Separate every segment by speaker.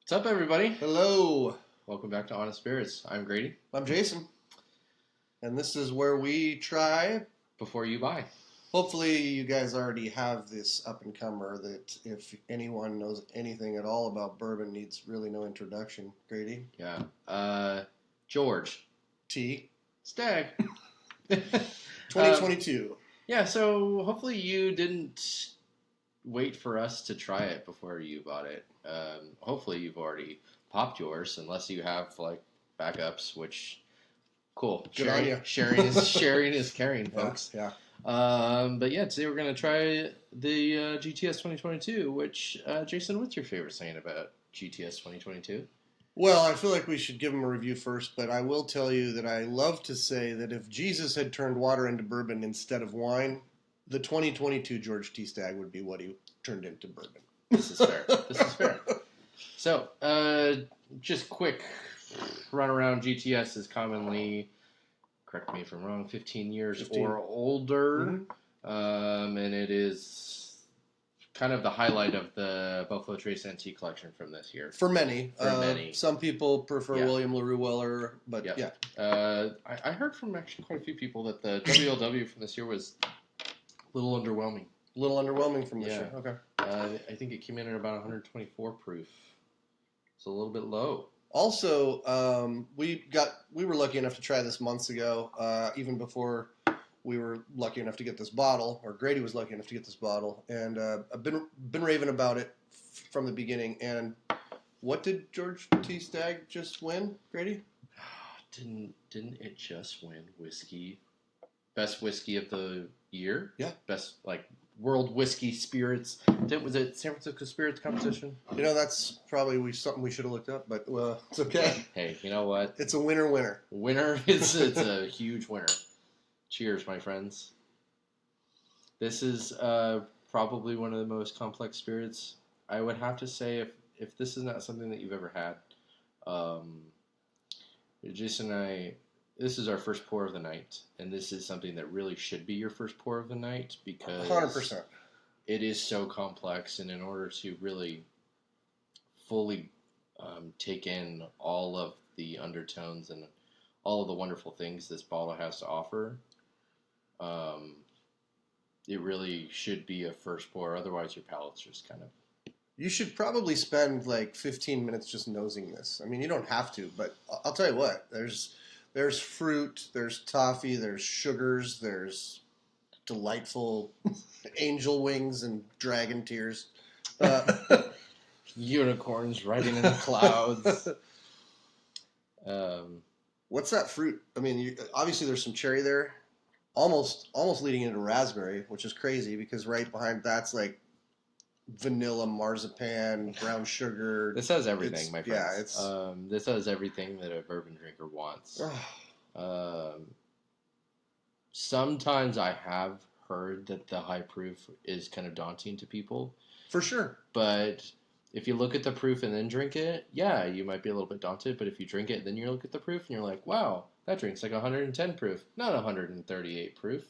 Speaker 1: What's up, everybody?
Speaker 2: Hello.
Speaker 1: Welcome back to Honest Spirits. I'm Grady.
Speaker 2: I'm Jason. And this is where we try.
Speaker 1: Before you buy.
Speaker 2: Hopefully you guys already have this up-and-comer that if anyone knows anything at all about bourbon needs really no introduction. Grady?
Speaker 1: Yeah. George.
Speaker 2: T
Speaker 1: Stagg.
Speaker 2: 2022.
Speaker 1: Yeah, so hopefully you didn't wait for us to try it before you bought it. Hopefully you've already popped yours, unless you have like backups, which cool.
Speaker 2: Good on ya.
Speaker 1: Sharing is caring, folks.
Speaker 2: Yeah.
Speaker 1: But yeah, today we're gonna try the GTS 2022. Which Jason, what's your favorite saying about GTS 2022?
Speaker 2: Well, I feel like we should give them a review first, but I will tell you that I love to say that if Jesus had turned water into bourbon instead of wine, the 2022 George T Stagg would be what he turned into bourbon.
Speaker 1: This is fair. So, just quick run around. GTS is commonly, correct me if I'm wrong, 15 years
Speaker 2: 15.
Speaker 1: or older.
Speaker 2: Mm-hmm.
Speaker 1: And it is kind of the highlight of the Buffalo Trace Antique Collection from this year.
Speaker 2: For many.
Speaker 1: many.
Speaker 2: Some people prefer William LaRue Weller, but
Speaker 1: Yep.
Speaker 2: yeah.
Speaker 1: I heard from actually quite a few people that the WLW from this year was a little underwhelming.
Speaker 2: A little underwhelming from this year. Okay.
Speaker 1: I think it came in at about 124 proof. It's a little bit low.
Speaker 2: Also, we were lucky enough to try this months ago, even before we were lucky enough to get this bottle, or Grady was lucky enough to get this bottle, and I've been raving about it from the beginning. And what did George T Stagg just win, Grady?
Speaker 1: Didn't it just win best whiskey of the year?
Speaker 2: Yeah.
Speaker 1: Best World Whiskey Spirits. Was it San Francisco Spirits competition?
Speaker 2: You know, that's probably something we should have looked up, but it's okay.
Speaker 1: Hey, you know what?
Speaker 2: It's a winner.
Speaker 1: Winner. It's a huge winner. Cheers, my friends. This is probably one of the most complex spirits. I would have to say, if this is not something that you've ever had, Jason and I, this is our first pour of the night, and this is something that really should be your first pour of the night because
Speaker 2: 100%.
Speaker 1: It is so complex, and in order to really fully take in all of the undertones and all of the wonderful things this bottle has to offer, it really should be a first pour. Otherwise, your palate's just kind of...
Speaker 2: You should probably spend like 15 minutes just nosing this. I mean, you don't have to, but I'll tell you what. There's fruit, there's toffee, there's sugars, there's delightful angel wings and dragon tears.
Speaker 1: Unicorns riding in the clouds.
Speaker 2: What's that fruit? I mean, obviously there's some cherry there. Almost leading into raspberry, which is crazy because right behind that's like vanilla, marzipan, brown sugar.
Speaker 1: This has everything, my friends.
Speaker 2: Yeah,
Speaker 1: this has everything that a bourbon drinker wants. Sometimes I have heard that the high proof is kind of daunting to people.
Speaker 2: For sure.
Speaker 1: But if you look at the proof and then drink it, yeah, you might be a little bit daunted. But if you drink it and then you look at the proof and you're like, wow, that drink's like 110 proof, not 138 proof.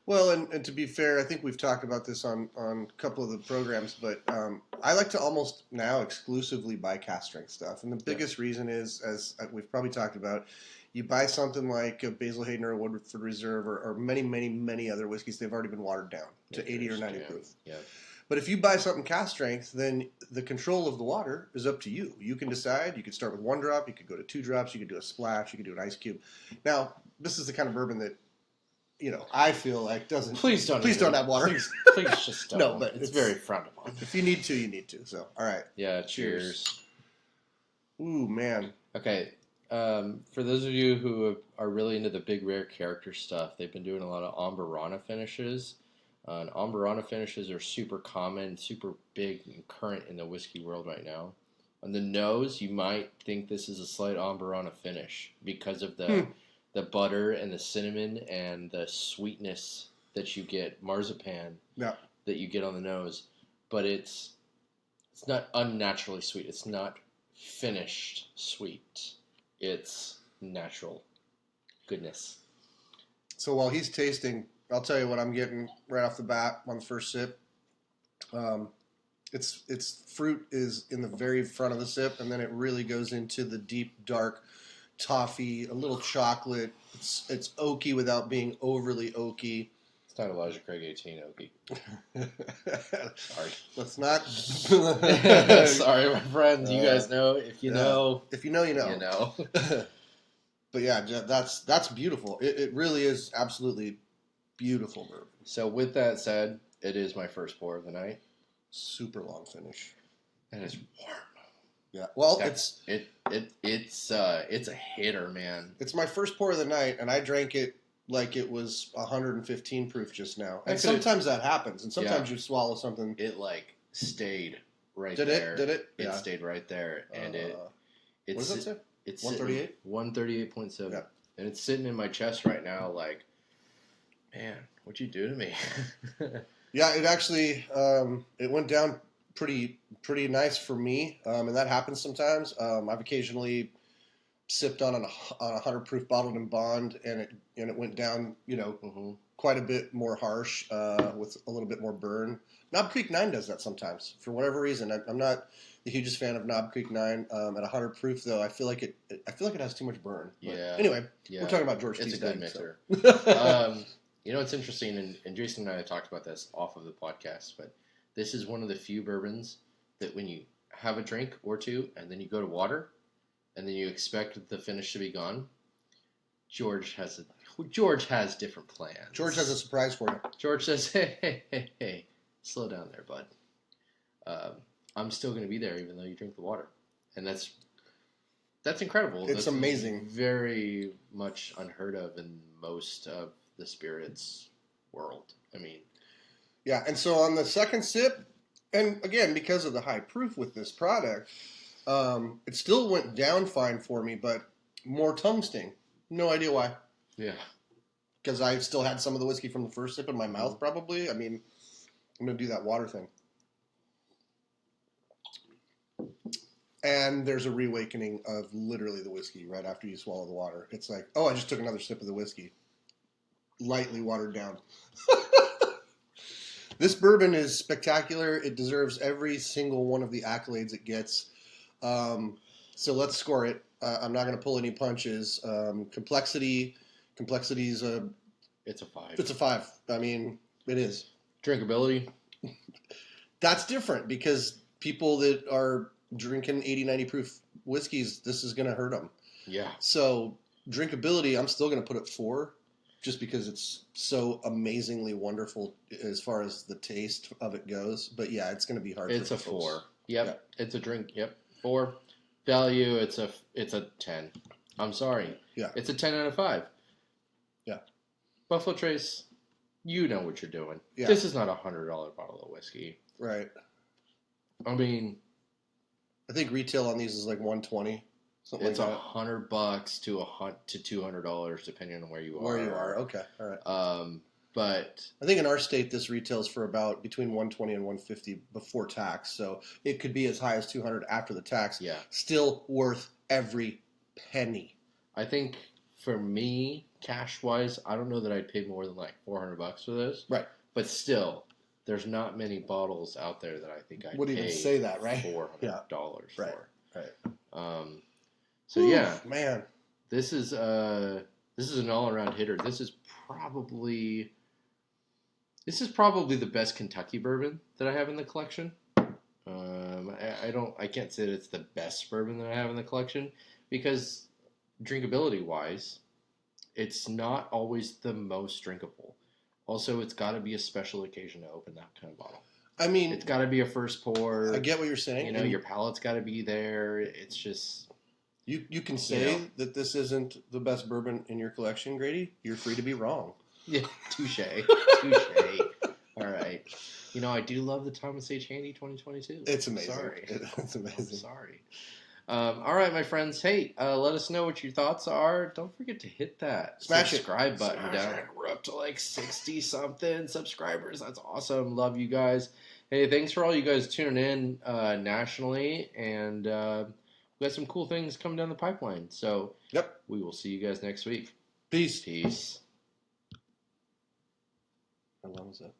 Speaker 2: Well, and to be fair, I think we've talked about this on a couple of the programs, but I like to almost now exclusively buy cask strength stuff. And the biggest reason is, as we've probably talked about, you buy something like a Basil Hayden or a Woodford Reserve or many, many, many other whiskeys, they've already been watered down to 80 or 90 proof.
Speaker 1: Yeah.
Speaker 2: But if you buy something cask strength, then the control of the water is up to you. You can decide. You could start with 1 drop. You could go to 2 drops. You could do a splash. You could do an ice cube. Now, this is the kind of bourbon that, I feel like doesn't.
Speaker 1: Please don't
Speaker 2: add water.
Speaker 1: Please just don't.
Speaker 2: No, but
Speaker 1: it's very frowned upon.
Speaker 2: If you need to, you need to. So, all right.
Speaker 1: Yeah. Cheers.
Speaker 2: Ooh, man.
Speaker 1: Okay. For those of you who are really into the big rare character stuff, they've been doing a lot of Amburana finishes. And Amburana finishes are super common, super big and current in the whiskey world right now. On the nose, you might think this is a slight Amburana finish because of the butter and the cinnamon and the sweetness that you get, marzipan, that you get on the nose. But it's not unnaturally sweet. It's not finished sweet. It's natural goodness.
Speaker 2: So while he's tasting, I'll tell you what I'm getting right off the bat on the first sip. Its fruit is in the very front of the sip, and then it really goes into the deep, dark toffee, a little chocolate. It's oaky without being overly oaky.
Speaker 1: It's not Elijah Craig 18 Okie. Sorry.
Speaker 2: Let's not.
Speaker 1: Sorry, my friends. You guys know. If you know.
Speaker 2: If you know, you know.
Speaker 1: You know.
Speaker 2: But yeah, that's beautiful. It really is absolutely beautiful bourbon.
Speaker 1: So with that said, it is my first pour of the night.
Speaker 2: Super long finish.
Speaker 1: And it's warm.
Speaker 2: Yeah. Well,
Speaker 1: it's a hitter, man.
Speaker 2: It's my first pour of the night, and I drank it like it was 115 proof just now. And sometimes that happens, and sometimes you swallow something.
Speaker 1: It like stayed right
Speaker 2: there. Did it?
Speaker 1: It stayed right there, and
Speaker 2: what does that say?
Speaker 1: It's
Speaker 2: 138.
Speaker 1: 138.7,
Speaker 2: yeah.
Speaker 1: And it's sitting in my chest right now. Like, man, what'd you do to me?
Speaker 2: Yeah, it actually it went down pretty nice for me, and that happens sometimes. I've occasionally sipped on a 100 proof bottled in bond, and it went down, quite a bit more harsh with a little bit more burn. Knob Creek 9 does that sometimes for whatever reason. I'm not the hugest fan of Knob Creek 9 at 100 proof though. I feel like it has too much burn. But anyway, we're talking about George T.
Speaker 1: It's a
Speaker 2: Stagg,
Speaker 1: good mixer.
Speaker 2: So.
Speaker 1: It's interesting, and Jason and I talked about this off of the podcast, but this is one of the few bourbons that when you have a drink or two and then you go to water and then you expect the finish to be gone, George has different plans.
Speaker 2: George has a surprise for you.
Speaker 1: George says, hey, slow down there, bud. I'm still going to be there even though you drink the water. And that's incredible.
Speaker 2: It's amazing.
Speaker 1: Very much unheard of in most of the spirits world. I mean,
Speaker 2: yeah. And so on the second sip, and again because of the high proof with this product, it still went down fine for me, but more tongue sting. No idea why.
Speaker 1: Yeah,
Speaker 2: because I still had some of the whiskey from the first sip in my mouth. Probably. I mean, I'm gonna do that water thing. And there's a reawakening of literally the whiskey right after you swallow the water. It's like, oh, I just took another sip of the whiskey. Lightly watered down. This bourbon is spectacular. It deserves every single one of the accolades it gets. So let's score it. I'm not going to pull any punches. Complexity is
Speaker 1: it's a 5.
Speaker 2: It's a 5. I mean, it is.
Speaker 1: Drinkability.
Speaker 2: That's different because people that are drinking 80, 90 proof whiskeys, this is going to hurt them.
Speaker 1: Yeah.
Speaker 2: So drinkability, I'm still going to put it 4. Just because it's so amazingly wonderful as far as the taste of it goes. But yeah, it's going to be hard.
Speaker 1: It's a 4. Yep. It's a drink. Yep. 4. Value, it's a 10. I'm sorry.
Speaker 2: Yeah.
Speaker 1: It's a 10 out of 5.
Speaker 2: Yeah.
Speaker 1: Buffalo Trace, you know what you're doing.
Speaker 2: Yeah.
Speaker 1: This is not a $100 bottle of whiskey.
Speaker 2: Right.
Speaker 1: I mean,
Speaker 2: I think retail on these is like $120.
Speaker 1: It's $100 to $200 depending on where you are.
Speaker 2: Where you are, okay, all right.
Speaker 1: But
Speaker 2: I think in our state this retails for about between $120 and $150 before tax, so it could be as high as $200 after the tax.
Speaker 1: Yeah,
Speaker 2: still worth every penny.
Speaker 1: I think for me, cash wise, I don't know that I'd pay more than like $400 for this.
Speaker 2: Right,
Speaker 1: but still, there's not many bottles out there that I think I'd
Speaker 2: would even say that, right?
Speaker 1: $400
Speaker 2: right.
Speaker 1: for.
Speaker 2: Right.
Speaker 1: So yeah,
Speaker 2: man,
Speaker 1: this is an all-around hitter. This is probably the best Kentucky bourbon that I have in the collection. I can't say that it's the best bourbon that I have in the collection because drinkability wise, it's not always the most drinkable. Also, it's got to be a special occasion to open that kind of bottle.
Speaker 2: I mean,
Speaker 1: it's got to be a first pour.
Speaker 2: I get what you're saying.
Speaker 1: Your palate's got to be there. It's just
Speaker 2: you can say that this isn't the best bourbon in your collection, Grady. You're free to be wrong.
Speaker 1: Yeah, touche. All right. I do love the Thomas H. Handy 2022.
Speaker 2: It's amazing.
Speaker 1: Sorry.
Speaker 2: It's amazing.
Speaker 1: I'm sorry. All right, my friends. Hey, let us know what your thoughts are. Don't forget to hit that subscribe button down. We're up to like 60-something subscribers. That's awesome. Love you guys. Hey, thanks for all you guys tuning in nationally. And we got some cool things coming down the pipeline. So we will see you guys next week.
Speaker 2: Peace.
Speaker 1: Peace.
Speaker 2: How long is that?